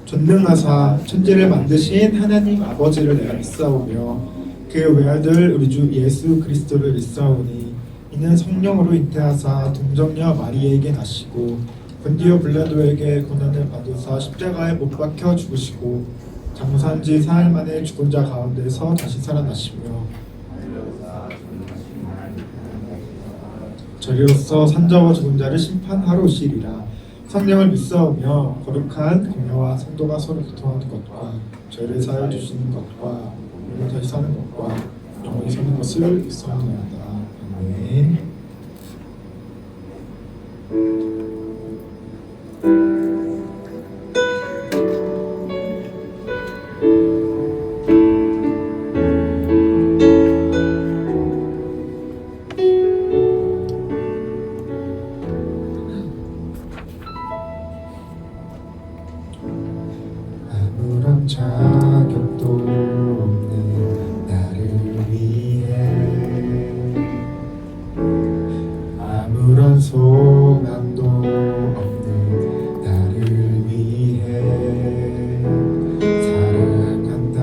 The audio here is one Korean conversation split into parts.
전능하사 천지를 만드신 하나님 아버지를 내가 믿사오며 그 외아들 우리 주 예수 그리스도를 믿사오니 이는 성령으로 잉태하사 동정녀 마리에게 나시고 본디오 빌라도에게 고난을 받으사 십자가에 못 박혀 죽으시고 장사한지 사흘 만에 죽은 자 가운데서 다시 살아나시며 저리로서 산자와 죽은 자를 심판하러 오시리라. 성령을 믿사오며 거룩한 공회와 성도가 서로 교통하는 것과 죄를 사하여 주시는 것과 영원히 다시 사는 것과 영원히 사는 것을 믿사옵나이다. 아멘. 아무런 자격도 없는 나를 위해 아무런 소망도 없는 나를 위해 사랑한다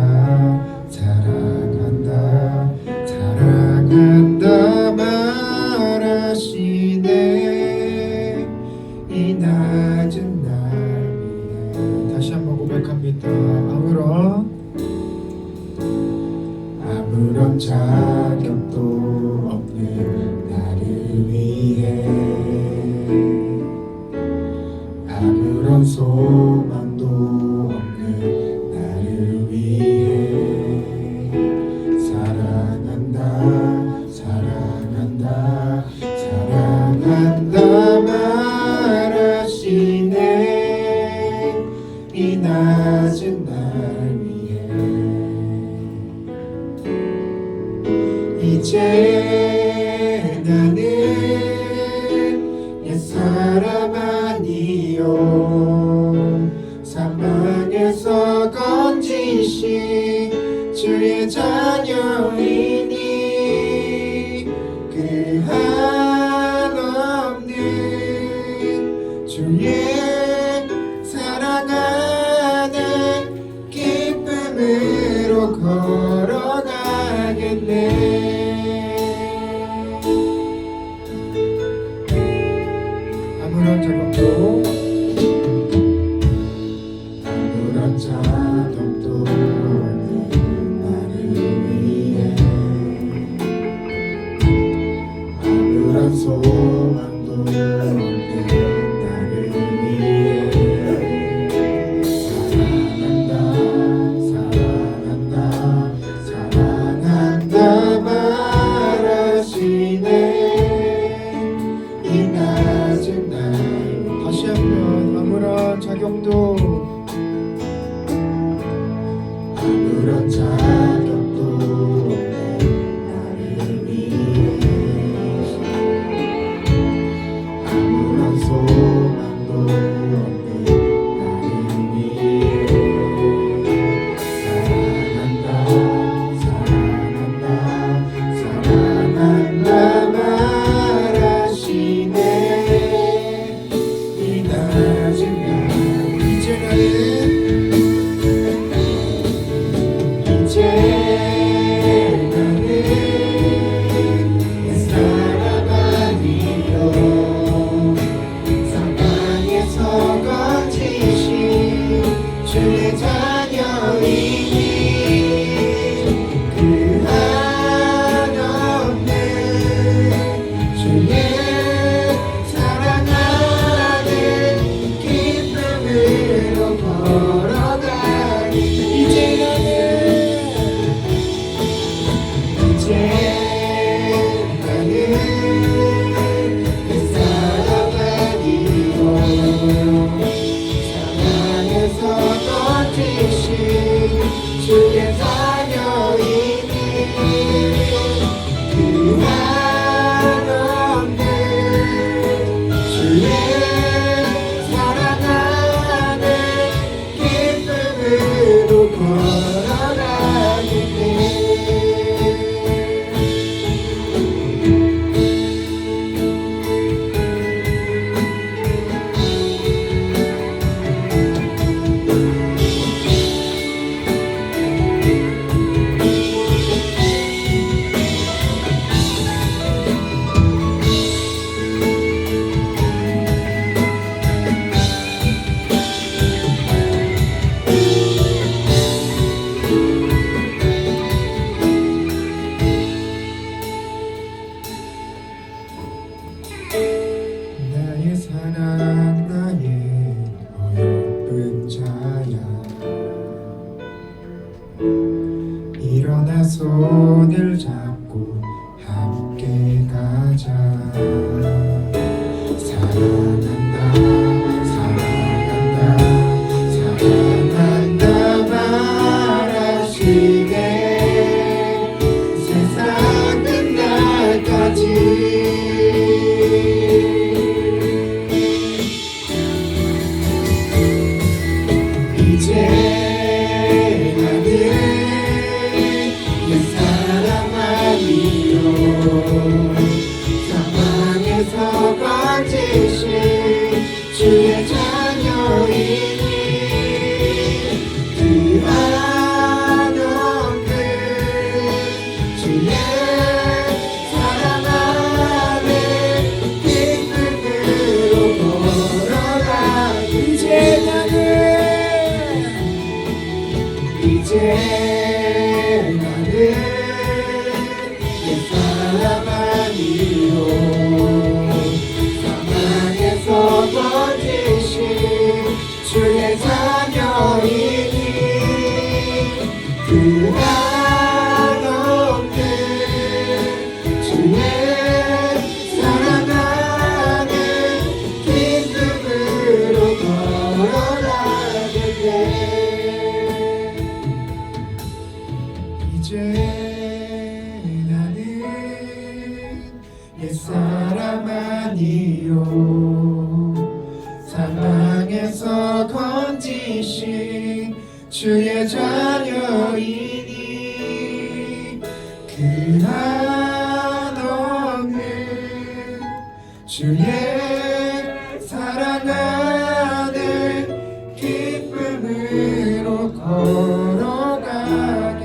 사랑한다 사랑한다 말하시네 이 낮은 날 위해 다시 한번 고백합니다. 아무런 자격도 없는 나를 위해 아무런 소망도 없는 나를 위해 사랑한다 사랑한다 사랑한다 말하시네 이 낮은 날 위해 이제 나는 옛사람 아니요 사망에서 건지신 주의 자녀이니 그 한없는 주의 사랑 안에 기쁨으로 걸어가겠네. 아무런 자격도 없는 나를 위해 아무런 소망도 없는 나를 위해 사랑한다 사랑한다 사랑한다 말하시네 이 낮은 날 다시 한번 아무런 자격도 없는 나를 위해 아무런 소망도 없는 나를 위해 사랑한다 사랑한다 사랑한다 말하시네 이 낮은 날 이제 나는 옛사람 아니요 사방에서 건지신 주의 자녀이니 그 한없는 주의 사랑 안에 기쁨으로 걸어가니 이제 나는 옛사람 아니요 사랑에서 건지신 주의 자녀이니 그 한없는 주의 사랑 안에 기쁨으로 걸어가겠네. 손을 잡고 함께 가자. 사랑한다 사랑한다 사랑한다 말하시네. 세상 끝날까지 이제 나는 옛사람 아니요 사망에서 건지신 주의 자녀이니 그 한없는 주의 사랑 안에 기쁨으로 걸어가. 이제 나는 옛사람 아니요 사망에서 건지신 주의 자녀이니 그 한없는 주의 사랑 안에 기쁨으로 걸어가게 돼. 이제 나는 옛사람 아니요 사망에서 건지신 주의 자녀이니 그 한없는 주의 사랑 안에 기쁨으로 걸어가게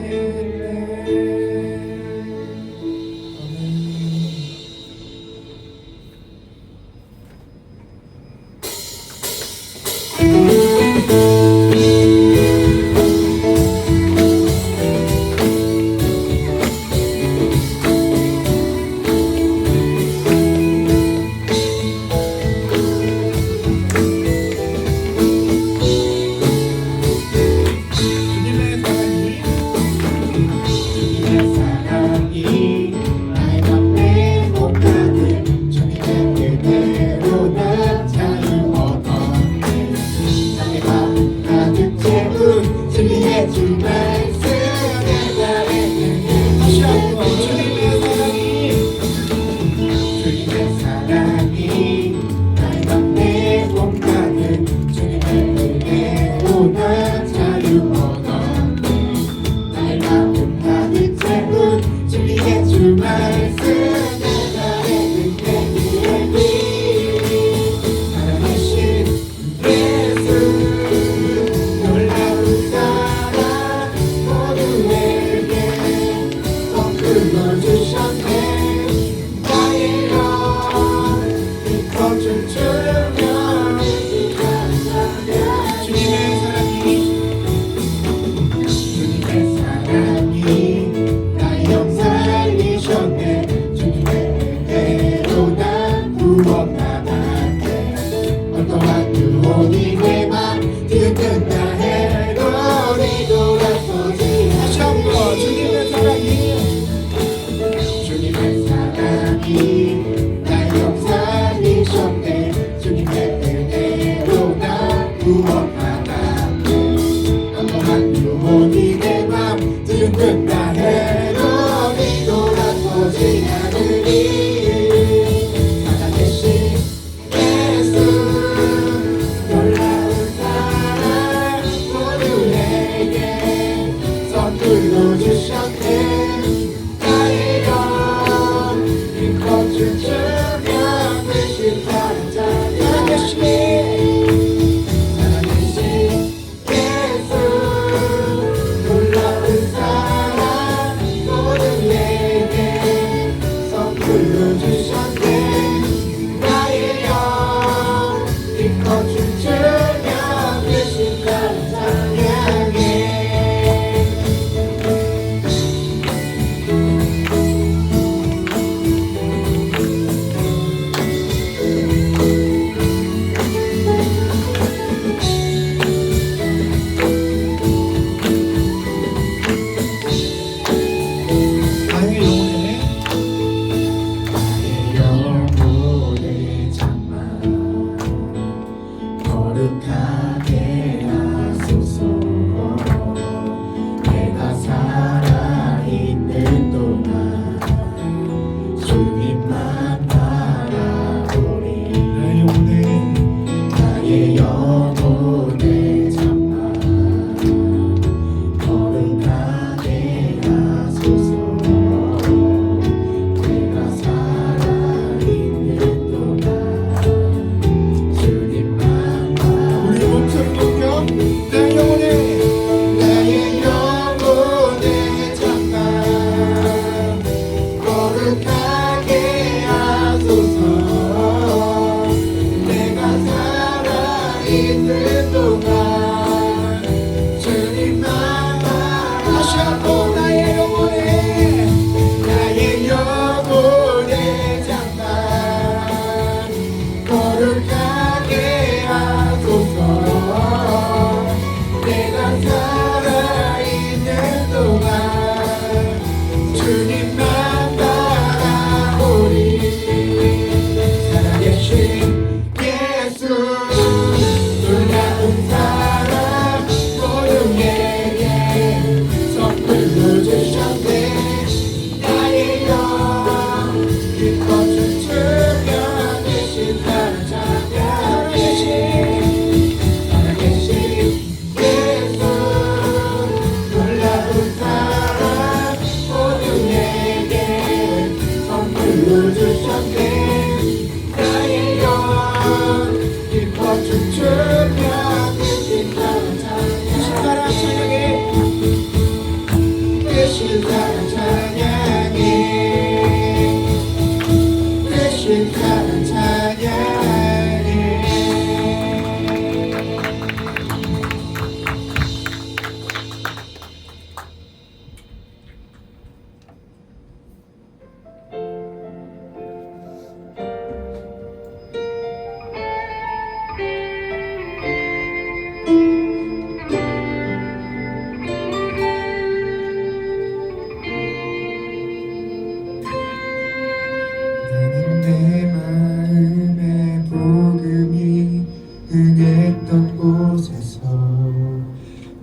곳에서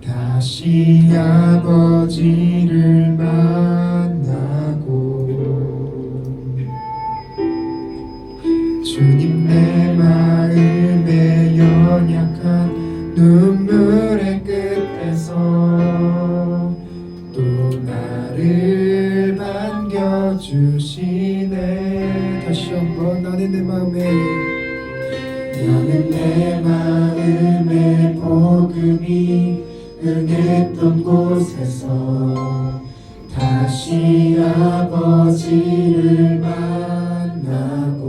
다시 아버지를 만나고 주님 내 마음에 연약한 눈물의 끝에서 또 나를 반겨주시네. 다시 한번 나는 내 마음에 복음이 응했던 곳에서 다시 아버지를 만나고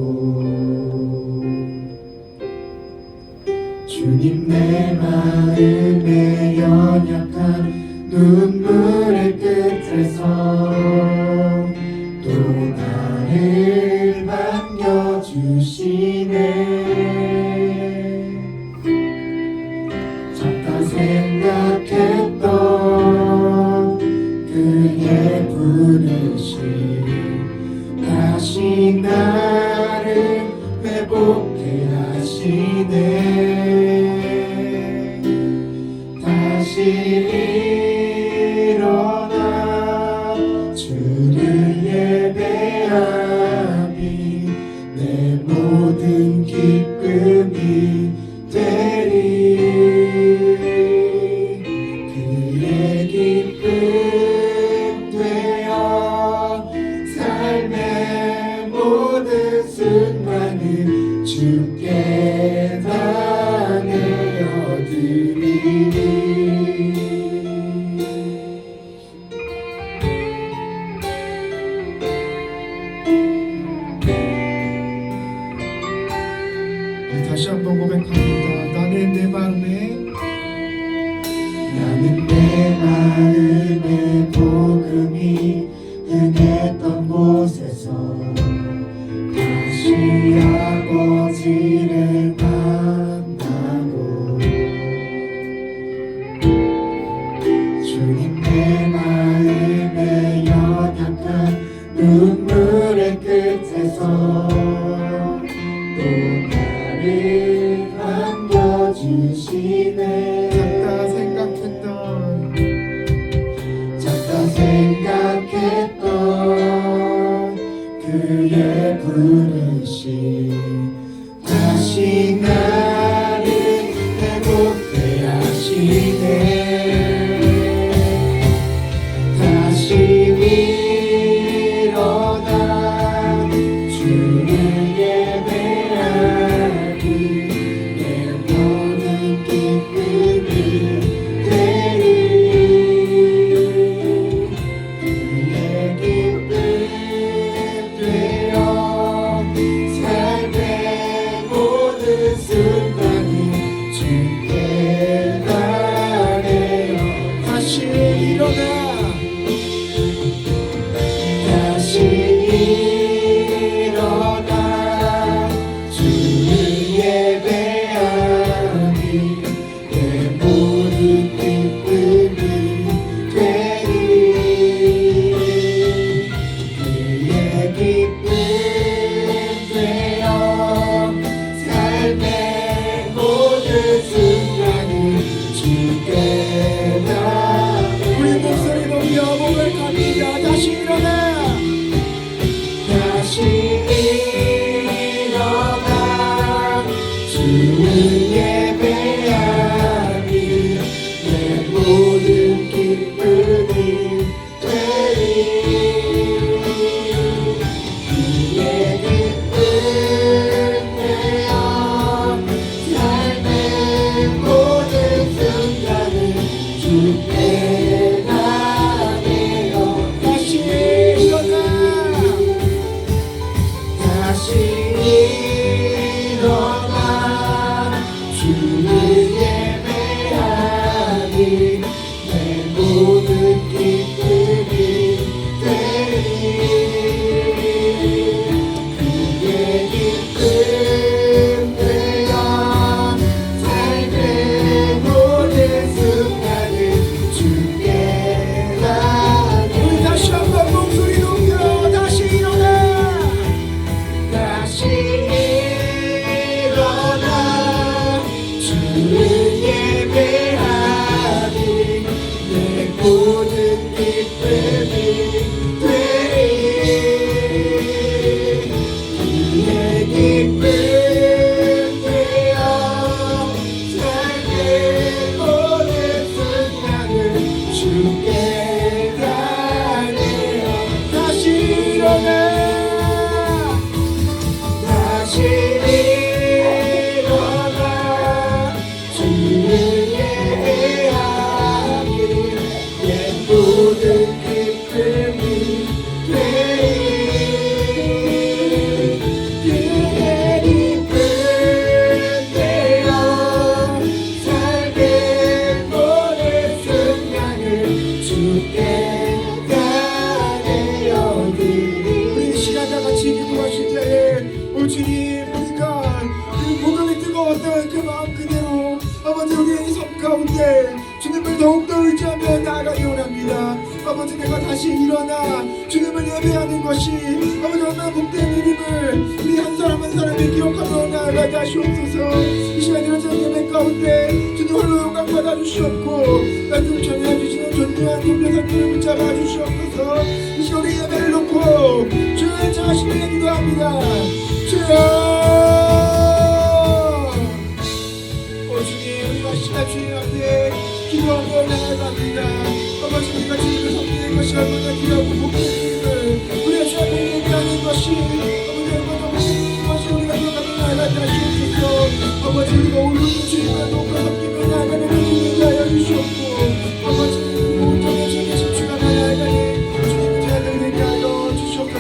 주님 내 마음에 연약한 눈물의 끝에서 또 나를 반겨주시네. 작다 생각했던 그의 부르심 다시 나를 회복해 하시네. 다시 일어나 주를 예배하니 내 모든 기쁨이 되리. 그의 기쁨 되어 삶의 모든 순간을 주께 다 내어드리리. 다시 한번 고백합니다. 나는 내 마음에 복음이 응했던 곳에서 다시 아버지를 만나고 주님 내 마음에 연약한 눈물의 끝에서 또 나를 반겨주시네. 작다 생각했던 그의 부르심 다시 나를 회복해 하시네. 다시 일어나 주를 예배하니 내 모든 기쁨이 되리. 그의 기쁨 되어 삶의 모든 순간이 주께 나네요. 다시 일어나 주를 예배하니 내 모든 기쁨이 되리. 그의 기쁨 되어 삶의 모든 순간을 주께 다. 우리 목소리 높여 고백합니다. 다시 일어나 주를 예배하니 내 모든 기쁨이 되리. 그의 기쁨 되어 삶의 모든 순간을 주께 나네요. 다시 일어나 주를 예배하니 내 모든 기쁨이 되리. 그의 기쁨 되어 삶의 모든 순간을 주께 나네. 우리 다시 한번 목소리 높여 다시 일어나 주를 가운데 주님을 더욱더 의지하며 나아가기 원합니다. 아버지, 내가 다시 일어나 주님을 예배하는 것이 아버지 얼마나 복된 일임을 우리 한 사람 한 사람이 기억하며 나아가게 하시옵소서. 이 시간 이런 예배 가운데 주님 홀로 영광 받아주시옵고 말씀 전해 주시는 존귀한 선교사님을 붙잡아 주시옵소서. 이 시간 우리 예배를 놓고 주의 자신에게 기도합니다. 주여, 주님, 우리가 시간 주님 앞에 기도하며 나아갑니다. 아버지, 우리가 주님을 섬기는 것이 얼마나 귀하고 복된 일임을 우리가 주 앞에 얘기하는 것이 아버지 얼마나 복된 일인 것이 우리가 기억하며 나아가게 하시옵소서. 아버지, 우리가 오늘 주님을 놓고 섬기며 나아가는 주님을 하여 주시옵고 아버지, 온전히 주님의 집중하며 나아가는 주님의 자녀들 되게 하여 주시옵소서.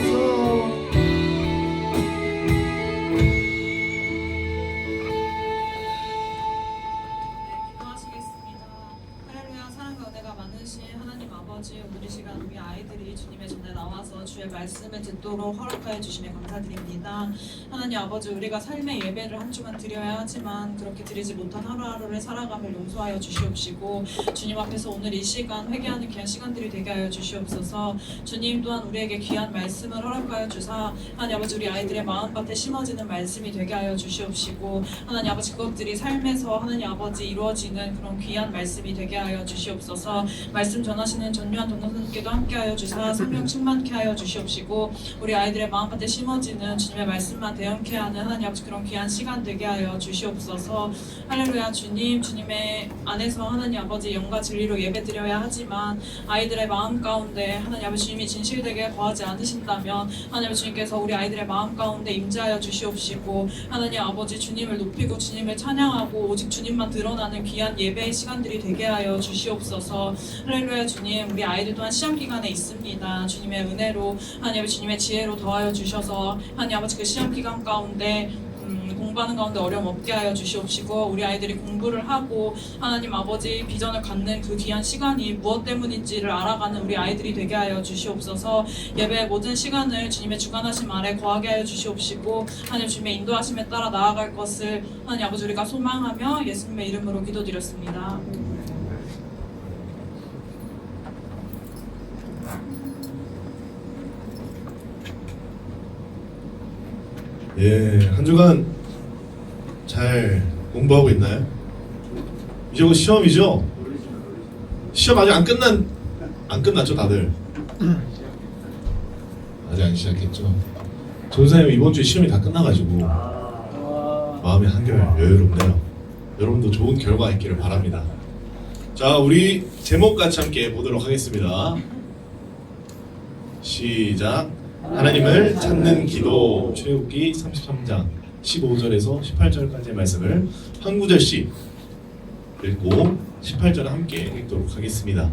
오늘 이 시간 우리 아이들이 주님의 전에 나와서 주의 말씀을 듣도록 허락하여 주시며 감사드립니다. 하나님 아버지, 우리가 삶의 예배를 한 주간 드려야 하지만 그렇게 드리지 못한 하루하루를 살아감을 용서하여 주시옵시고 주님 앞에서 오늘 이 시간 회개하는 귀한 시간들이 되게 하여 주시옵소서. 주님 또한 우리에게 귀한 말씀을 허락하여 주사 하나님 아버지, 우리 아이들의 마음밭에 심어지는 말씀이 되게 하여 주시옵시고 하나님 아버지, 그것들이 삶에서 하나님 아버지 이루어지는 그런 귀한 말씀이 되게 하여 주시옵소서. 말씀 전하시는 전유한 동동선님께도 함께하여 주사 생명 충만케 하여 주시옵시고 우리 아이들의 마음밭에 심어지는 주님의 말씀만 대언케 하는 하나님 아버지 그런 귀한 시간 되게 하여 주시옵소서. 할렐루야. 주님, 주님의 안에서 하나님 아버지 영과 진리로 예배드려야 하지만 아이들의 마음 가운데 하나님 아버지 주님이 진실되게 거하지 않으신다면 하나님 아버지 주님께서 우리 아이들의 마음 가운데 임재하여 주시옵시고 하나님 아버지 주님을 높이고 주님을 찬양하고 오직 주님만 드러나는 귀한 예배의 시간들이 되게 하여 주시옵소서. 할렐루야. 주님, 우리 아이들 또한 시험 기간에 있습니다. 주님의 은혜로 하나님 아버지 주님의 지혜로 더하여 주셔서 하나님 아버지 그 시험 기간 가운데 공부하는 가운데 어려움 없게 하여 주시옵시고 우리 아이들이 공부를 하고 하나님 아버지 비전을 갖는 그 귀한 시간이 무엇 때문인지를 알아가는 우리 아이들이 되게 하여 주시옵소서. 예배의 모든 시간을 주님의 주관하심 아래 거하게 하여 주시옵시고 하나님 주님의 인도하심에 따라 나아갈 것을 하나님 아버지 우리가 소망하며 예수님의 이름으로 기도드렸습니다. 예, 한 주간 잘 공부하고 있나요? 이제 곧 시험이죠? 시험 아직 안 끝났죠, 다들? 아직 안 시작했죠? 전사님 이번 주에 시험이 다 끝나가지고 마음이 한결 여유롭네요. 여러분도 좋은 결과 있기를 바랍니다. 자, 우리 제목 같이 함께 보도록 하겠습니다. 시작. 하나님을 찾는 기도. 출애굽기 33장 15절에서 18절까지의 말씀을 한 구절씩 읽고 18절 함께 읽도록 하겠습니다.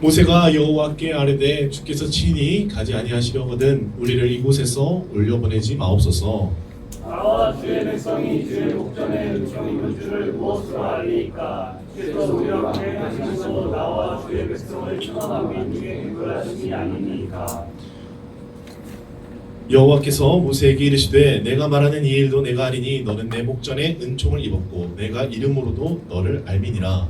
모세가 여호와께 아뢰되 주께서 친히 가지 아니하시려거든 우리를 이곳에서 올려보내지 마옵소서. 나와 주의 백성이 주의 목전에 은총이 있는 줄을 무엇으로 알리이까? 주께서 우리와 함께 하시면서 나와 주의 백성을 천하만민 중에 구별하심이 아니니까. 여호와께서 모세에게 이르시되 내가 말하는 이 일도 내가 아리니 너는 내 목전에 은총을 입었고 내가 이름으로도 너를 알미니라.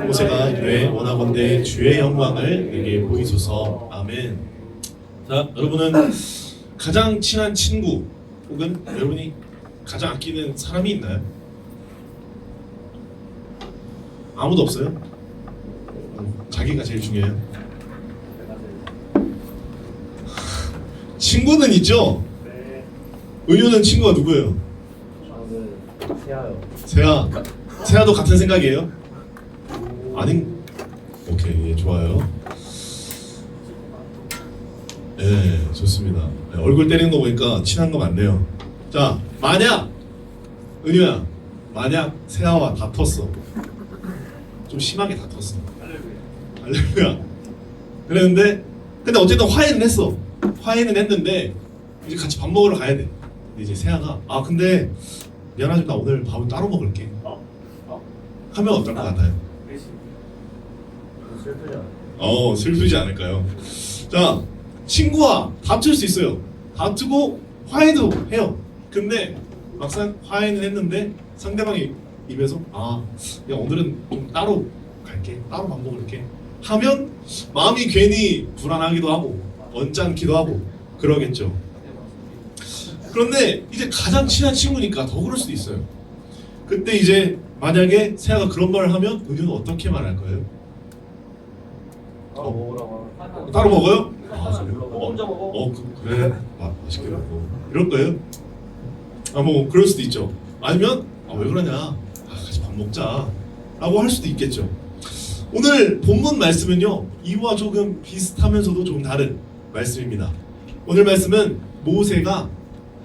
모세가 이르되 원하건대 주의 영광을 내게 보이소서. 아멘. 자, 여러분은 가장 친한 친구 혹은 여러분이 가장 아끼는 사람이 있나요? 아무도 없어요? 자기가 제일 중요해요? 친구는 있죠? 네. 은효는 친구가 누구예요? 저는 세아요. 세아. 세아도 같은 생각이에요? 아닌? 오케이, 예, 좋아요. 네, 좋습니다. 네, 얼굴 때리는 거 보니까 친한 거 맞네요. 자, 만약 은효야, 만약 세아와 다퉜어. 좀 심하게 다퉜어. 할렐루야. 그랬는데, 근데 어쨌든 화해는 했어. 화해는 했는데 이제 같이 밥 먹으러 가야 돼. 근데 이제 세아가 근데 미안하지만 나 오늘 밥은 따로 먹을게. 하면 어떨 것 같아요? 슬프죠. 슬프지 않을까요? 자, 친구와 다툴 수 있어요. 다투고 화해도 해요. 근데 막상 화해는 했는데 상대방이 입에서 야 오늘은 좀 따로 갈게, 따로 밥 먹을게 하면 마음이 괜히 불안하기도 하고 언짢기도 하고 그러겠죠. 그런데 이제 가장 친한 친구니까 더 그럴 수도 있어요. 그때 이제 만약에 세아가 그런 말을 하면 은유는 어떻게 말할 거예요? 따로 먹으라고 하면 따로 먹어요? 그래요? 혼자 먹어. 그래. 맛있게 먹어. 이럴 거예요? 뭐 그럴 수도 있죠. 아니면 왜 그러냐? 같이 밥 먹자. 라고 할 수도 있겠죠. 오늘 본문 말씀은요. 이와 조금 비슷하면서도 좀 다른 말씀입니다. 오늘 말씀은 모세가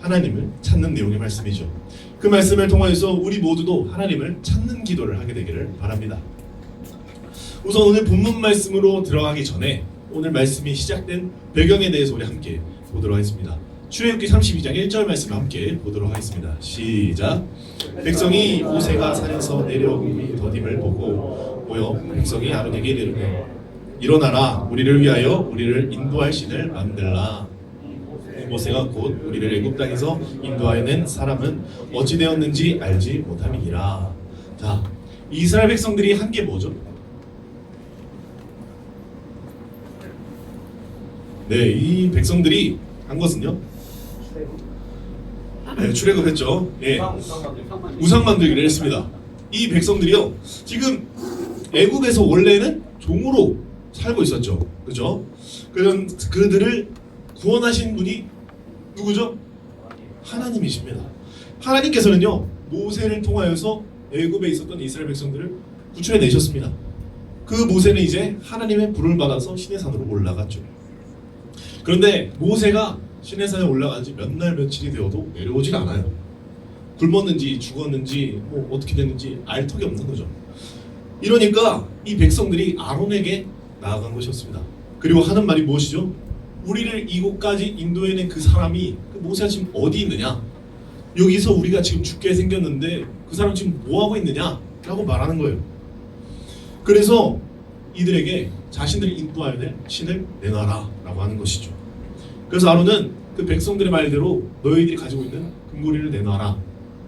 하나님을 찾는 내용의 말씀이죠. 그 말씀을 통하여서 우리 모두도 하나님을 찾는 기도를 하게 되기를 바랍니다. 우선 오늘 본문 말씀으로 들어가기 전에 오늘 말씀이 시작된 배경에 대해서 우리 함께 보도록 하겠습니다. 출애굽기 32장 1절 말씀을 함께 보도록 하겠습니다. 시작. 백성이 모세가 산에서 내려오니 더딤을 보고 모여 백성이 아론에게 이르되 일어나라 우리를 위하여 우리를 인도할 신을 만들라. 모세가 곧 우리를 애굽 땅에서 인도하여 낸 사람은 어찌 되었는지 알지 못함이니라. 자, 이스라엘 백성들이 한 게 뭐죠? 네, 이 백성들이 한 것은요. 네, 출애굽했죠. 예, 우상 만들기를 했습니다. 이 백성들이요, 지금 애굽에서 원래는 종으로 살고 있었죠, 그죠? 그런 그들을 구원하신 분이 누구죠? 하나님이십니다. 하나님께서는요, 모세를 통하여서 애굽에 있었던 이스라엘 백성들을 구출해 내셨습니다. 그 모세는 이제 하나님의 불을 받아서 시내산으로 올라갔죠. 그런데 모세가 시내산에 올라간 지 몇 날 며칠이 되어도 내려오질 않아요. 굶었는지 죽었는지 뭐 어떻게 됐는지 알 턱이 없는 거죠. 이러니까 이 백성들이 아론에게 나아간 것이었습니다. 그리고 하는 말이 무엇이죠? 우리를 이곳까지 인도해낸 그 사람이 그 모세가 지금 어디 있느냐? 여기서 우리가 지금 죽게 생겼는데 그 사람 지금 뭐하고 있느냐? 라고 말하는 거예요. 그래서 이들에게 자신들이 인도하여야 될 신을 내놔라 라고 하는 것이죠. 그래서 아론은 그 백성들의 말대로 너희들이 가지고 있는 금고리를 내놔라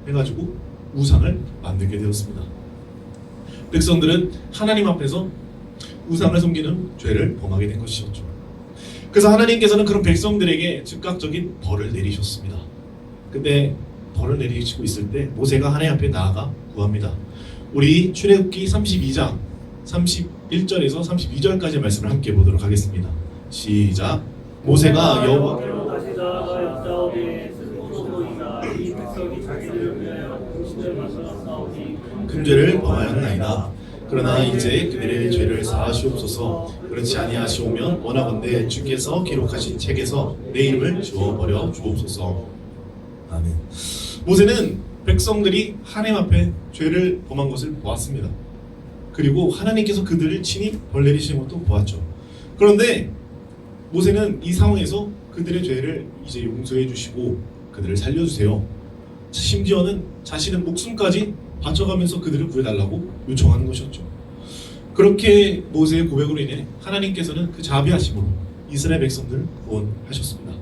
해가지고 우상을 만들게 되었습니다. 백성들은 하나님 앞에서 우상을 섬기는 죄를 범하게 된 것이었죠. 그래서 하나님께서는 그런 백성들에게 즉각적인 벌을 내리셨습니다. 근데 벌을 내리시고 있을 때 모세가 하나님 앞에 나아가 구합니다. 우리 출애굽기 32장 31절에서 32절까지 말씀을 함께 보도록 하겠습니다. 시작. 모세가 여호와께로 다시 나아가 여짜오되 스스로이가 이 백성이 자기를 위하여 신을 만들었사오니 큰 죄를 범하였나이다. 그러나 이제 그들의 죄를 사하시옵소서. 그렇지 아니하시오면 원하건대 주께서 기록하신 책에서 내 이름을 지워버려 주옵소서. 아멘. 모세는 백성들이 하나님 앞에 죄를 범한 것을 보았습니다. 그리고 하나님께서 그들을 친히 벌 내리시는 것도 보았죠. 그런데 모세는 이 상황에서 그들의 죄를 이제 용서해 주시고 그들을 살려주세요. 심지어는 자신의 목숨까지 바쳐가면서 그들을 구해달라고 요청하는 것이었죠. 그렇게 모세의 고백으로 인해 하나님께서는 그 자비하심으로 이스라엘 백성들을 구원하셨습니다.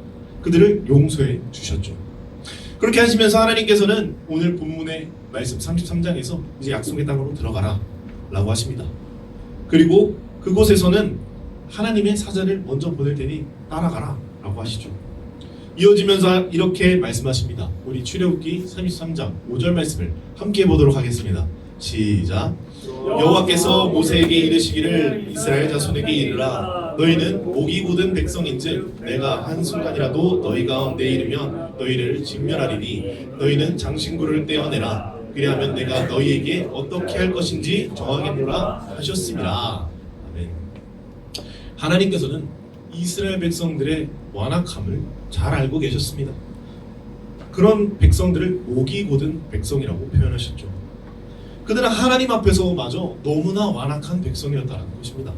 그들을 용서해 주셨죠. 그렇게 하시면서 하나님께서는 오늘 본문의 말씀 33장에서 이제 약속의 땅으로 들어가라 라고 하십니다. 그리고 그곳에서는 하나님의 사자를 먼저 보낼 테니 따라가라 라고 하시죠. 이어지면서 이렇게 말씀하십니다. 우리 출애굽기 33장 5절 말씀을 함께 보도록 하겠습니다. 시작. 여호와께서 모세에게 이르시기를 이스라엘 자손에게 이르라. 너희는 목이 굳은 백성인즉 내가 한순간이라도 너희 가운데 이르면 너희를 직멸하리니 너희는 장신구를 떼어내라. 그리하면 내가 너희에게 어떻게 할 것인지 정하겠노라 하셨습니다. 아멘. 하나님께서는 이스라엘 백성들의 완악함을 잘 알고 계셨습니다. 그런 백성들을 목이 곧은 백성이라고 표현하셨죠. 그들은 하나님 앞에서 마저 너무나 완악한 백성이었다는 것입니다.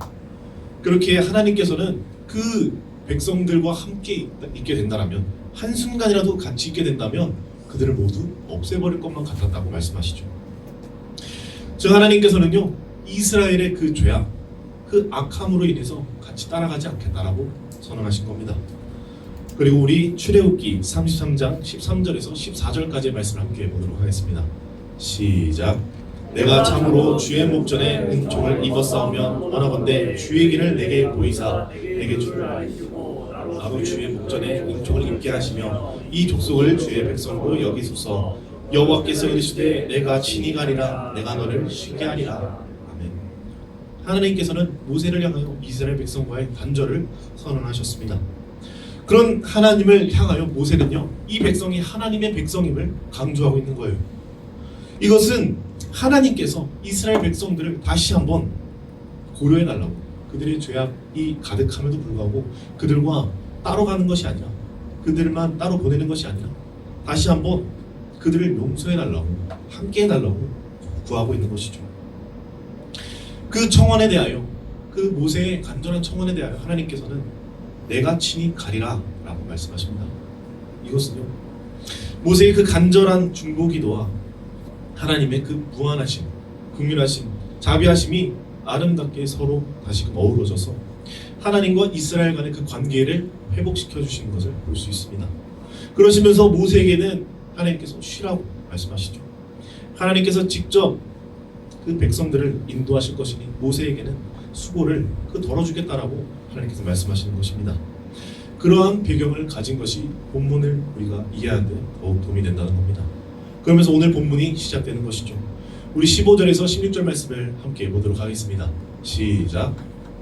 그렇게 하나님께서는 그 백성들과 함께 있게 된다면, 한순간이라도 같이 있게 된다면 그들을 모두 없애버릴 것만 같았다고 말씀하시죠. 즉 하나님께서는요, 이스라엘의 그 죄악, 그 악함으로 인해서 같이 따라가지 않겠다라고 선언하신 겁니다. 그리고 우리 출애굽기 33장 13절에서 14절까지의 말씀을 함께 보도록 하겠습니다. 시작. 내가 참으로 주의 목전에 은총을 입었사오면 원하건대 주의 길을 내게 보이사 내게 주라. 나로 주의 목전에 은총을 입게 하시며 이 족속을 주의 백성으로 여기소서. 여호와께서 이르시되 내가 친히 가리라. 내가 너를 쉬게 하리라. 아멘. 하나님께서는 모세를 향하여 이스라엘 백성과의 단절을 선언하셨습니다. 그런 하나님을 향하여 모세는요, 이 백성이 하나님의 백성임을 강조하고 있는 거예요. 이것은 하나님께서 이스라엘 백성들을 다시 한번 고려해 달라고, 그들의 죄악이 가득함에도 불구하고 그들과 따로 가는 것이 아니라, 그들만 따로 보내는 것이 아니라 다시 한번 그들을 용서해 달라고, 함께 해달라고 구하고 있는 것이죠. 그 청원에 대하여, 그 모세의 간절한 청원에 대하여 하나님께서는 내가 친히 가리라 라고 말씀하십니다. 이것은요, 모세의 그 간절한 중보기도와 하나님의 그 무한하심, 긍휼하심, 자비하심이 아름답게 서로 다시금 어우러져서 하나님과 이스라엘 간의 그 관계를 회복시켜 주시는 것을 볼 수 있습니다. 그러시면서 모세에게는 하나님께서 쉬라고 말씀하시죠. 하나님께서 직접 그 백성들을 인도하실 것이니 모세에게는 수고를 덜어주겠다라고 하나님께서 말씀하시는 것입니다. 그러한 배경을 가진 것이 본문을 우리가 이해하는 데 더욱 도움이 된다는 겁니다. 그러면서 오늘 본문이 시작되는 것이죠. 우리 15절에서 16절 말씀을 함께 보도록 하겠습니다. 시작.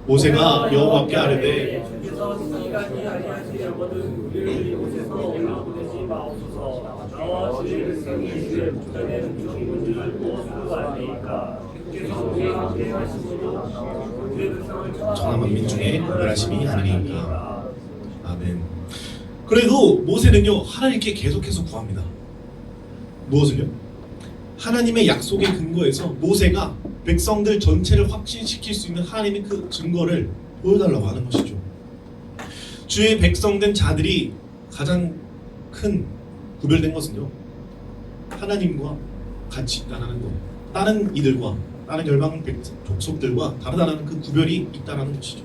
모세가 여호와께 아뢰되 주께서 시간이 아니하시려거든 우리를 이곳에서 올라보내지 마옵소서. 나와 주의 백성이 주의 목전에 은총이 문지를 무엇으로 알리이까. 주께서 우리와 함께 하시므로 주의 백성을 천하 만민 중에 구별하심이 아니니까. 아멘. 그래도 모세는요, 하나님께 계속해서 구합니다. 무엇을요? 하나님의 약속의 근거에서 모세가 백성들 전체를 확신시킬 수 있는 하나님의 그 증거를 보여달라고 하는 것이죠. 주의 백성된 자들이 가장 큰 구별된 것은요, 하나님과 같이 있다는 것, 다른 이들과 다른 열방 족속들과 다르다는 그 구별이 있다는 것이죠.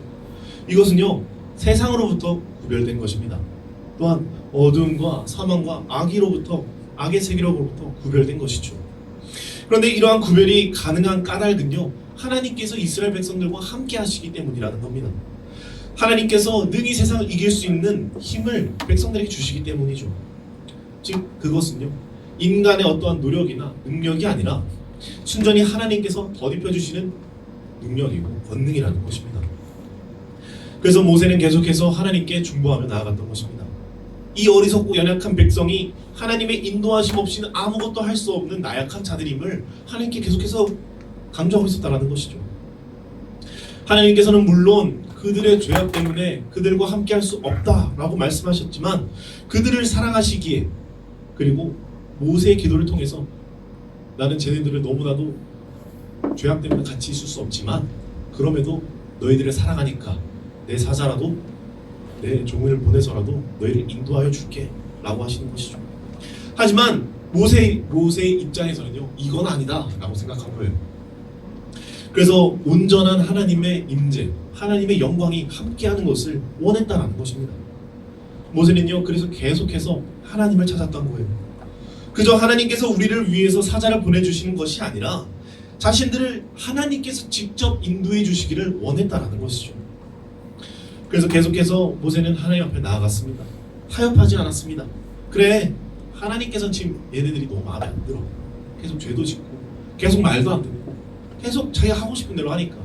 이것은요, 세상으로부터 구별된 것입니다. 또한 어둠과 사망과 악의 세계로부터 구별된 것이죠. 그런데 이러한 구별이 가능한 까닭은요, 하나님께서 이스라엘 백성들과 함께 하시기 때문이라는 겁니다. 하나님께서 능히 세상을 이길 수 있는 힘을 백성들에게 주시기 때문이죠. 즉 그것은요, 인간의 어떠한 노력이나 능력이 아니라 순전히 하나님께서 덧입혀 주시는 능력이고 권능이라는 것입니다. 그래서 모세는 계속해서 하나님께 중보하며 나아갔던 것입니다. 이 어리석고 연약한 백성이 하나님의 인도하심 없이는 아무것도 할 수 없는 나약한 자들임을 하나님께 계속해서 강조하고 있었다는 것이죠. 하나님께서는 물론 그들의 죄악 때문에 그들과 함께 할 수 없다라고 말씀하셨지만 그들을 사랑하시기에, 그리고 모세의 기도를 통해서 나는 쟤네들을 너무나도 죄악 때문에 같이 있을 수 없지만 그럼에도 너희들을 사랑하니까 내 사자라도 내 종을 보내서라도 너희를 인도하여 줄게 라고 하시는 것이죠. 하지만 모세의 입장에서는요, 이건 아니다 라고 생각한 거예요. 그래서 온전한 하나님의 임재, 하나님의 영광이 함께하는 것을 원했다라는 것입니다. 모세는요, 그래서 계속해서 하나님을 찾았던 거예요. 그저 하나님께서 우리를 위해서 사자를 보내주시는 것이 아니라 자신들을 하나님께서 직접 인도해 주시기를 원했다라는 것이죠. 그래서 계속해서 모세는 하나님 앞에 나아갔습니다. 타협하지 않았습니다. 그래, 하나님께서는 지금 얘네들이 너무 마음에 안 들어. 계속 죄도 짓고 계속 말도 안 듣고 계속 자기가 하고 싶은 대로 하니까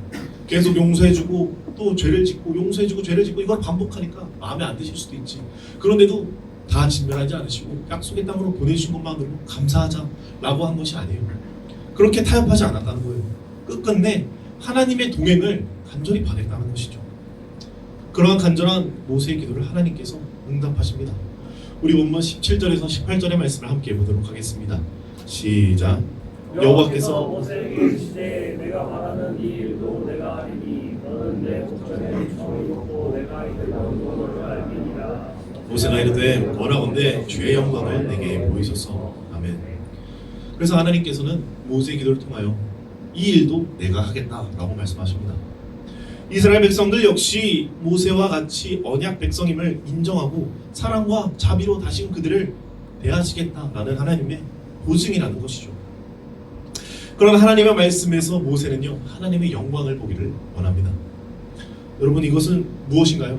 계속 용서해주고 또 죄를 짓고 용서해주고 죄를 짓고 이걸 반복하니까 마음에 안 드실 수도 있지. 그런데도 다 진멸하지 않으시고 약속의 땅으로 보내주신 것만으로 감사하자라고 한 것이 아니에요. 그렇게 타협하지 않았다는 거예요. 끝끝내 하나님의 동행을 간절히 바랬다는 것이죠. 그러한 간절한 모세의 기도를 하나님께서 응답하십니다. 우리 본문 17절에서 18절의 말씀을 함께 보도록 하겠습니다. 시작. 여호와께서 모세에게 이르시되 내가 말하는 이 일도 내가 하리니 너는 내 목전에 은총을 입고 내가 이들 영광을 알리니라. 모세가 이르되 원하건대 주의 영광을 내게 보이소서. 아멘. 그래서 하나님께서는 모세의 기도를 통하여 이 일도 내가 하겠다라고 말씀하십니다. 이스라엘 백성들 역시 모세와 같이 언약 백성임을 인정하고 사랑과 자비로 다시금 그들을 대하시겠다라는 하나님의 보증이라는 것이죠. 그런 하나님의 말씀에서 모세는요, 하나님의 영광을 보기를 원합니다. 여러분, 이것은 무엇인가요?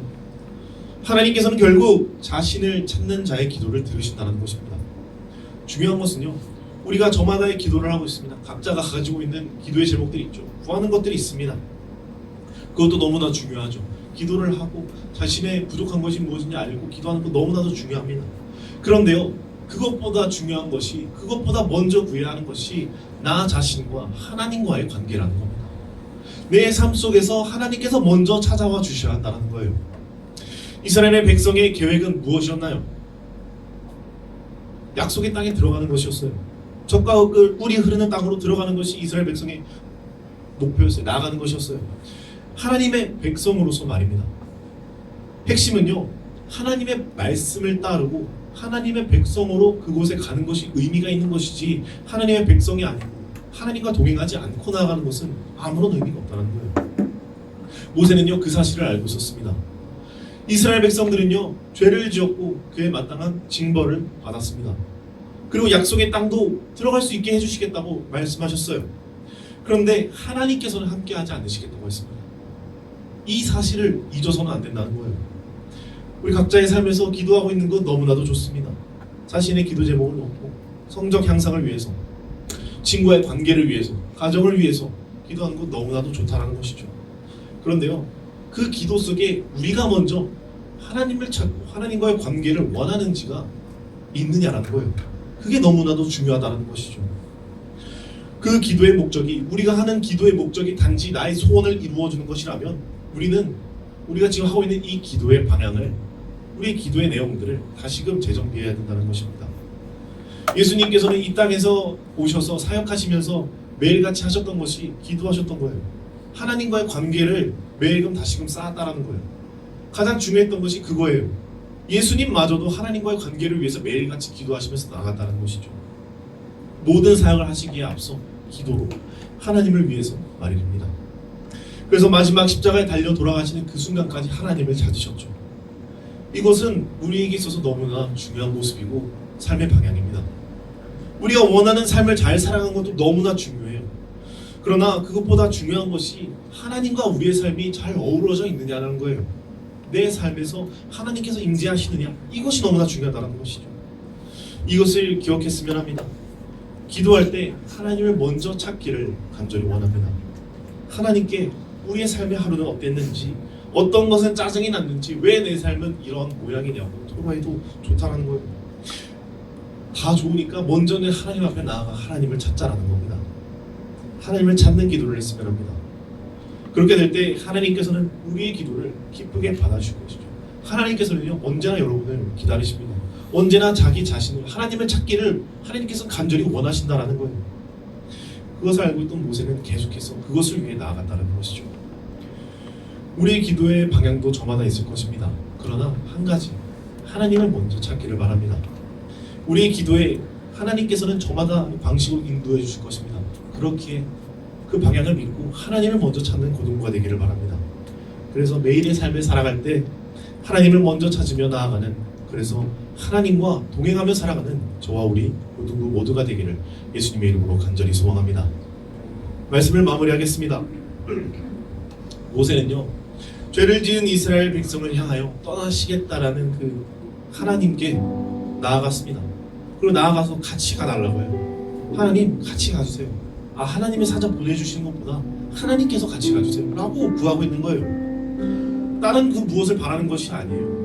하나님께서는 결국 자신을 찾는 자의 기도를 들으신다는 것입니다. 중요한 것은요, 우리가 저마다의 기도를 하고 있습니다. 각자가 가지고 있는 기도의 제목들이 있죠. 구하는 것들이 있습니다. 그것도 너무나 중요하죠. 기도를 하고 자신의 부족한 것이 무엇인지 알고 기도하는 것 너무나도 중요합니다. 그런데요, 그것보다 중요한 것이, 그것보다 먼저 구해야 하는 것이 나 자신과 하나님과의 관계라는 겁니다. 내 삶 속에서 하나님께서 먼저 찾아와 주셔야 한다는 거예요. 이스라엘의 백성의 계획은 무엇이었나요? 약속의 땅에 들어가는 것이었어요. 젖과 꿀이 흐르는 땅으로 들어가는 것이 이스라엘 백성의 목표였어요. 나아가는 것이었어요. 하나님의 백성으로서 말입니다. 핵심은요, 하나님의 말씀을 따르고 하나님의 백성으로 그곳에 가는 것이 의미가 있는 것이지, 하나님의 백성이 아니고 하나님과 동행하지 않고 나아가는 것은 아무런 의미가 없다는 거예요. 모세는요, 그 사실을 알고 있었습니다. 이스라엘 백성들은요, 죄를 지었고 그에 마땅한 징벌을 받았습니다. 그리고 약속의 땅도 들어갈 수 있게 해주시겠다고 말씀하셨어요. 그런데 하나님께서는 함께하지 않으시겠다고 했습니다. 이 사실을 잊어서는 안 된다는 거예요. 우리 각자의 삶에서 기도하고 있는 것 너무나도 좋습니다. 자신의 기도 제목을 놓고 성적 향상을 위해서, 친구와의 관계를 위해서, 가정을 위해서 기도하는 것 너무나도 좋다는 것이죠. 그런데요, 그 기도 속에 우리가 먼저 하나님을 찾고 하나님과의 관계를 원하는지가 있느냐라는 거예요. 그게 너무나도 중요하다는 것이죠. 그 기도의 목적이, 우리가 하는 기도의 목적이 단지 나의 소원을 이루어주는 것이라면, 우리가 지금 하고 있는 이 기도의 방향을, 우리의 기도의 내용들을 다시금 재정비해야 된다는 것입니다. 예수님께서는 이 땅에서 오셔서 사역하시면서 매일같이 하셨던 것이 기도하셨던 거예요. 하나님과의 관계를 매일금 다시금 쌓았다라는 거예요. 가장 중요했던 것이 그거예요. 예수님마저도 하나님과의 관계를 위해서 매일같이 기도하시면서 나아갔다는 것이죠. 모든 사역을 하시기에 앞서 기도로 하나님을 위해서 말입니다. 그래서 마지막 십자가에 달려 돌아가시는 그 순간까지 하나님을 찾으셨죠. 이것은 우리에게 있어서 너무나 중요한 모습이고 삶의 방향입니다. 우리가 원하는 삶을 잘 살아가는 것도 너무나 중요해요. 그러나 그것보다 중요한 것이 하나님과 우리의 삶이 잘 어우러져 있느냐는 거예요. 내 삶에서 하나님께서 임재하시느냐, 이것이 너무나 중요하다는 것이죠. 이것을 기억했으면 합니다. 기도할 때 하나님을 먼저 찾기를 간절히 원합니다. 하나님께 우리의 삶의 하루는 어땠는지, 어떤 것은 짜증이 났는지, 왜 내 삶은 이런 모양이냐고 토로해도 좋다는 거예요. 다 좋으니까 먼저는 하나님 앞에 나아가 하나님을 찾자라는 겁니다. 하나님을 찾는 기도를 했으면 합니다. 그렇게 될 때 하나님께서는 우리의 기도를 기쁘게 받아주실 것이죠. 하나님께서는요, 언제나 여러분을 기다리십니다. 언제나 자기 자신을, 하나님을 찾기를 하나님께서 간절히 원하신다라는 거예요. 그것을 알고 있던 모세는 계속해서 그것을 위해 나아갔다는 것이죠. 우리의 기도의 방향도 저마다 있을 것입니다. 그러나 한 가지, 하나님을 먼저 찾기를 바랍니다. 우리의 기도에 하나님께서는 저마다 방식으로 인도해 주실 것입니다. 그렇기에 그 방향을 믿고 하나님을 먼저 찾는 고등부가 되기를 바랍니다. 그래서 매일의 삶을 살아갈 때 하나님을 먼저 찾으며 나아가는, 그래서 하나님과 동행하며 살아가는 저와 우리 고등부 모두가 되기를 예수님의 이름으로 간절히 소망합니다. 말씀을 마무리하겠습니다. 모세는요, 죄를 지은 이스라엘 백성을 향하여 떠나시겠다라는 그 하나님께 나아갔습니다. 그리고 나아가서 같이 가달라고 해요. 하나님 같이 가주세요. 하나님의 사자 보내주시는 것보다 하나님께서 같이 가주세요 라고 구하고 있는 거예요. 다른 그 무엇을 바라는 것이 아니에요.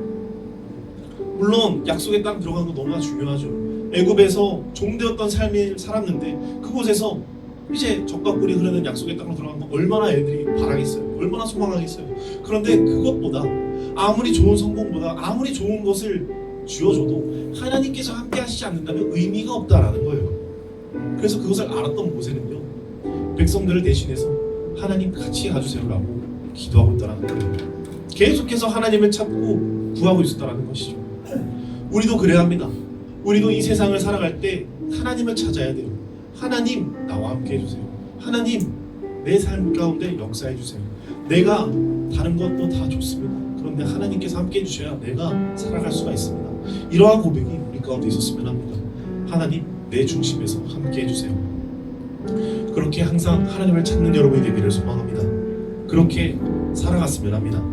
물론 약속의 땅 들어가는 거 너무나 중요하죠. 애굽에서 종되었던 삶을 살았는데 그곳에서 이제 젖과 꿀이 흐르는 약속의 땅으로 들어가는 거 얼마나 애들이 바라겠어요. 얼마나 소망하겠어요. 그런데 그것보다, 아무리 좋은 성공보다, 아무리 좋은 것을 쥐어줘도 하나님께서 함께 하시지 않는다면 의미가 없다라는 거예요. 그래서 그것을 알았던 모세는요, 백성들을 대신해서 하나님 같이 가주세요라고 기도하고 있다는 거예요. 계속해서 하나님을 찾고 구하고 있었다는 것이죠. 우리도 그래야 합니다. 우리도 이 세상을 살아갈 때 하나님을 찾아야 돼요. 하나님 나와 함께 해주세요. 하나님 내 삶 가운데 역사해 주세요. 내가 다른 것도 다 좋습니다. 그런데 하나님께서 함께 해주셔야 내가 살아갈 수가 있습니다. 이러한 고백이 우리 가운데 있었으면 합니다. 하나님 내 중심에서 함께 해주세요. 그렇게 항상 하나님을 찾는 여러분이 되기를 소망합니다. 그렇게 살아갔으면 합니다.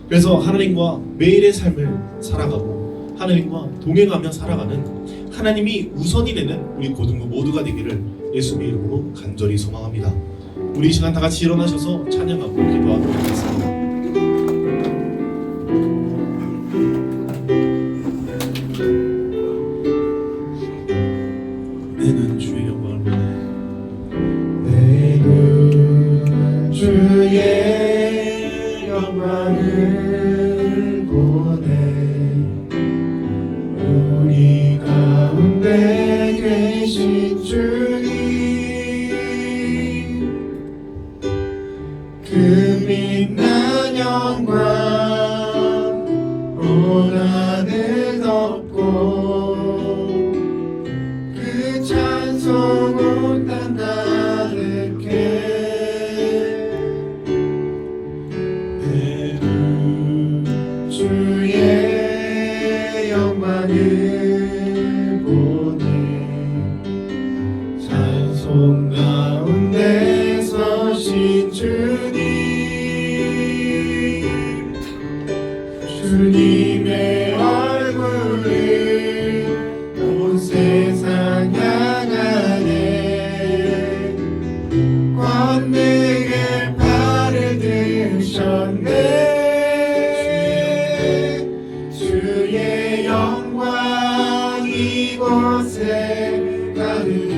그래서 하나님과 매일의 삶을 살아가고 하나님과 동행하며 살아가는 하나님이 우선이 되는 우리 고등부 모두가 되기를 예수님의 이름으로 간절히 소망합니다. 우리 이 시간 다 같이 일어나셔서 찬양하고 기도하도록 하겠습니다. 내 눈 주의 영광을 보네. 내 눈 주의 영광을 보네. 우리 가운데 계신 주님, 그 빛난 영광 온 하늘 덮고 그 찬송 온 땅 가득해. 내 눈 주의 영광을 보네. 찬송 가운데 서신 주님, 주님의 얼굴을 온 세상 향하네. 권능의 팔을 드셨네. 주의 영광 이곳에 가득해.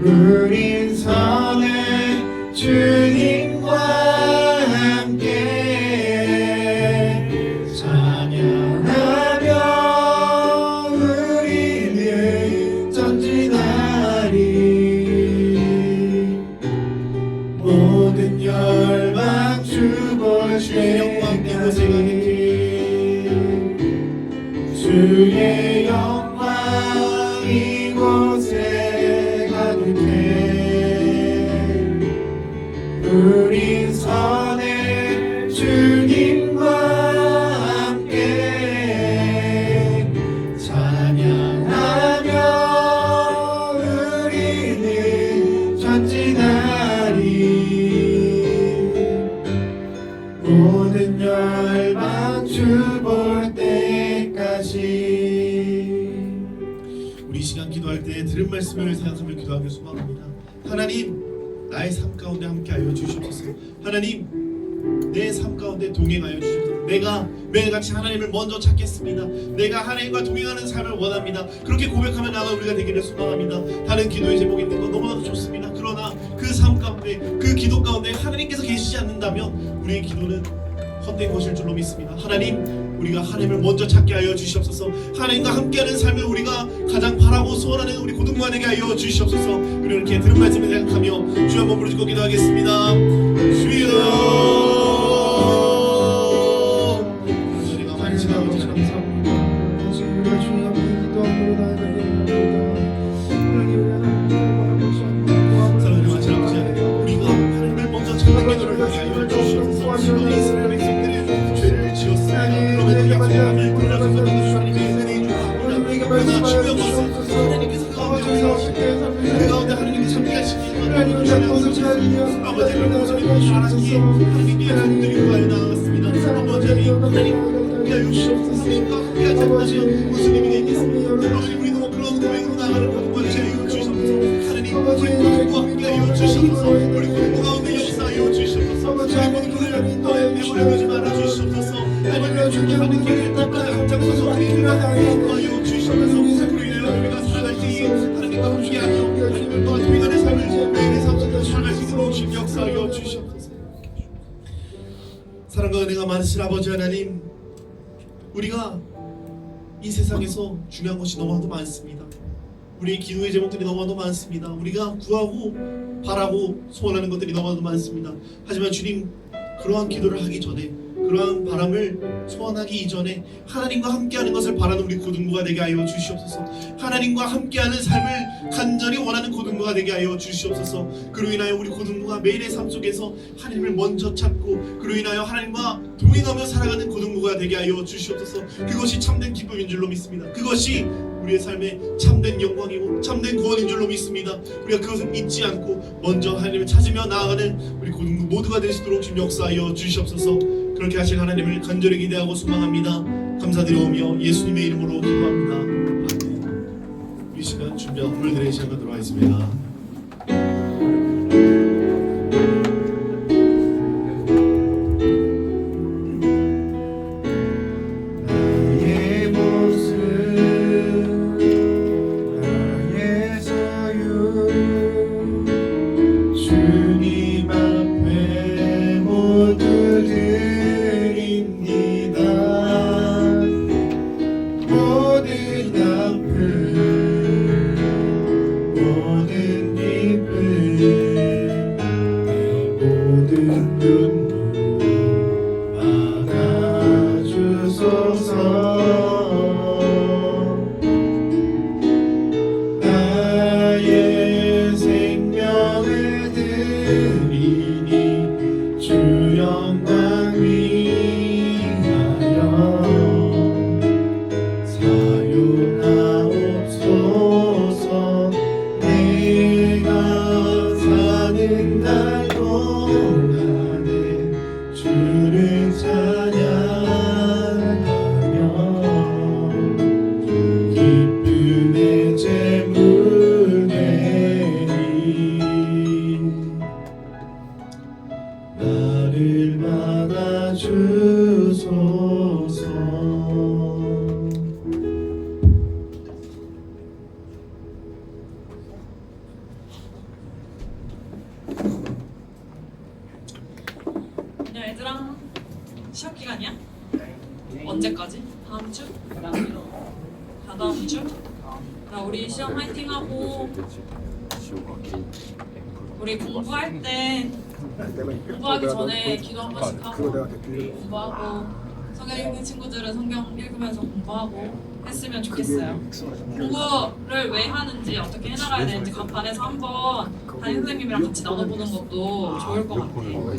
우린 선해 주님과 함께 찬양하며 우리는 전진하리. 모든 열방 주볼 주의 영광 이곳에 가득해. 주의 영광 이곳에 가득해. 우린 선해 주님과 함께 찬양하며 우리는 전진하리. 모든 열방 주볼 때까지. 우리 이 시간 기도할 때 들은 말씀을 생각하며 기도하며 소망합니다. 하나님, 나의 삶 가운데 함께하여 주시옵소서. 하나님, 내 삶 가운데 동행하여 주시옵소서. 내가 매일같이 하나님을 먼저 찾겠습니다. 내가 하나님과 동행하는 삶을 원합니다. 그렇게 고백하며 나가 우리가 되기를 소망합니다. 다른 기도의 제목이 있는 건 너무나도 좋습니다. 그러나 그 삶 가운데, 그 기도 가운데 하나님께서 계시지 않는다면 우리의 기도는 헛된 것일 줄로 믿습니다. 하나님, 우리가 하나님을 먼저 찾게 하여 주시옵소서. 하나님과 함께하는 삶을 우리가 가장 바라고 소원하는 우리 고등부가 되게 하여 주시옵소서. 우리 이렇게 들은 말씀을 생각하며 주여 한번 부르짖고 기도하겠습니다. 주여, 우리가 만지가 아버지 감사합니다. 사랑하는 아버지, 우리가 하나님을 먼저 찾는 기도를 하게 하여 주시옵소서. 지금 이스라엘 백성들이 죄를 지었습니다. 그럼에도 약속함을 돌아서서 하나님의 은혜인 줄 압니다. 그러나 중요한 것은 하나님께서 그 가운데 하나님이 참여하시기 하나님을 아버지를 모습이 알았기에 하나님께 손들이 구하여 나아갔습니다. 아버지 하나님 함께하여 주시옵소서. 하나님과 함께하지 않다면 무슨 의미가 있겠습니까? 아버지, 우리도 그런 고백으로 나가는 고등과 자유 주시옵소서. 하나님, 우리 고등과 함께하여 주시옵소서. 우리 고등 가운데 역사하여 주시옵소서. 우리 모든 내버려두지 말아 주시옵소서. 하나님, 주님하는 길을 따라 앞장서서 우리를 하여 주시옵소서. 우리를 우리가 살아갈 때에 하나님과 함께하며 하나님과 동행하는 삶을 매일의 삶을 살아갈 수 있도록 주님 역사하여 주시옵소서. 사랑과 은혜가 많으신 아버지 하나님, 우리가 이 세상에서 중요한 것이 너무나도 많습니다. 우리의 기도의 제목들이 너무나도 많습니다. 우리가 구하고 바라고 소원하는 것들이 너무나도 많습니다. 하지만 주님, 그러한 기도를 하기 전에, 그러한 바람을 소원하기 이전에 하나님과 함께하는 것을 바라는 우리 고등부가 되게 하여 주시옵소서. 하나님과 함께하는 삶을 간절히 원하는 고등부가 되게 하여 주시옵소서. 그로 인하여 우리 고등부가 매일의 삶 속에서 하나님을 먼저 찾고, 그로 인하여 하나님과 동행하며 살아가는 고등부가 되게 하여 주시옵소서. 그것이 참된 기쁨인 줄로 믿습니다. 그것이 우리 우리의 삶에 참된 영광이고 참된 구원인 줄로 믿습니다. 우리가 그것을 잊지 않고 먼저 하나님을 찾으며 나아가는 우리 모두가 될 수 있도록 주님 역사하여 주시옵소서. 그렇게 하실 하나님을 간절히 기대하고 소망합니다. 감사드리오며 예수님의 이름으로 기도합니다. 아멘. 이 시간 준비한 헌물들의 시간으로 들어와 있습니다. 안녕 얘들아. 시험 기간이야? 언제까지? 다음 주? 다다음 주? 나 우리 시험 화이팅하고 우리 공부할 때 공부하기 전에 기도 한 번씩 하고 공부하고 성경 읽는 친구들은 성경 읽으면서 공부하고 했으면 좋겠어요. 공부를 왜 하는지 어떻게 해나가야 되는지 간판에서 한번 담임 선생님이랑 같이 나눠보는 것도 좋을 것 같아요.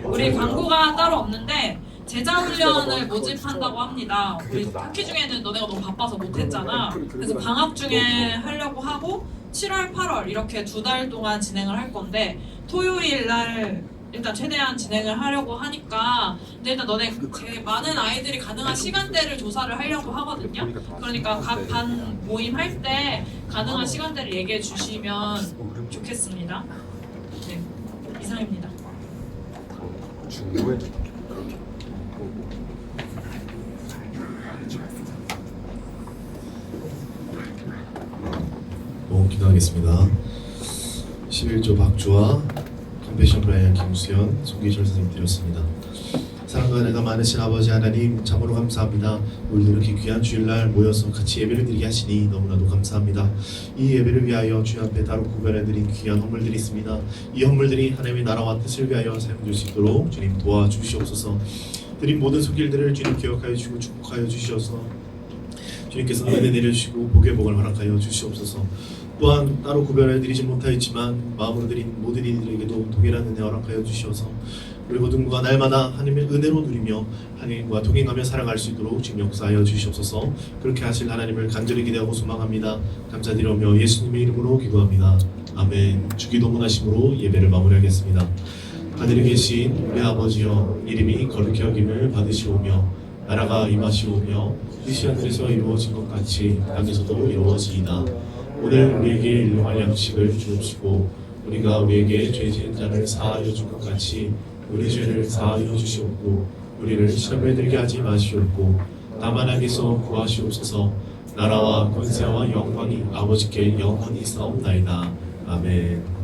우리 광고가 따로 없는데 제자훈련을 모집한다고 합니다. 우리 학기 중에는 너네가 너무 바빠서 못했잖아. 그래서 방학 중에 하려고 하고 7월, 8월 이렇게 2달 동안 진행을 할 건데 토요일 날 일단 최대한 진행을 하려고 하니까 근데 일단 너네 제일 많은 아이들이 가능한 시간대를 조사를 하려고 하거든요. 그러니까 각 반 모임 할 때 가능한 시간대를 얘기해 주시면 좋겠습니다. 네, 이상입니다. 기도하겠습니다. 11조 박주와 컴패션 브라이언 김수현 송기철 선생님 드렸습니다. 사랑과 은혜가 많으신 아버지 하나님 참으로 감사합니다. 오늘도 이렇게 귀한 주일날 모여서 같이 예배를 드리게 하시니 너무나도 감사합니다. 이 예배를 위하여 주님 앞에 따로 구별해드린 귀한 헌물들이 있습니다. 이 헌물들이 하나님의 나라와 뜻을 위하여 사용될 수 있도록 주님 도와주시옵소서. 드린 모든 손길들을 주님 기억하여 주시고 축복하여 주시어서 주님께서 은혜 내려주시고 복의 복을 허락하여 주시옵소서. 또한 따로 구별해드리지 못하였지만 마음으로 드린 모든 이들에게도 동일한 은혜 허락하여 주시어서 우리 모두가 날마다 하나님의 은혜로 누리며 하나님과 동행하며 살아갈 수 있도록 주님 역사하여 주시옵소서. 그렇게 하실 하나님을 간절히 기대하고 소망합니다. 감사드리며 예수님의 이름으로 기도합니다. 아멘. 주기도문하심으로 예배를 마무리하겠습니다. 하늘에 계신 우리 아버지여, 이름이 거룩히 여김을 받으시오며 나라가 임하시오며 뜻이 하늘에서 이루어진 것 같이 땅에서도 이루어지이다. 오늘 우리에게 일용할 양식을 주옵시고 우리가 우리에게 죄 지은 자를 사하여 준 것 같이 우리 죄를 사하여 주시옵고 우리를 시험에 들게 하지 마시옵고 다만 악에서 구하시옵소서. 나라와 권세와 영광이 아버지께 영원히 있사옵나이다. 아멘.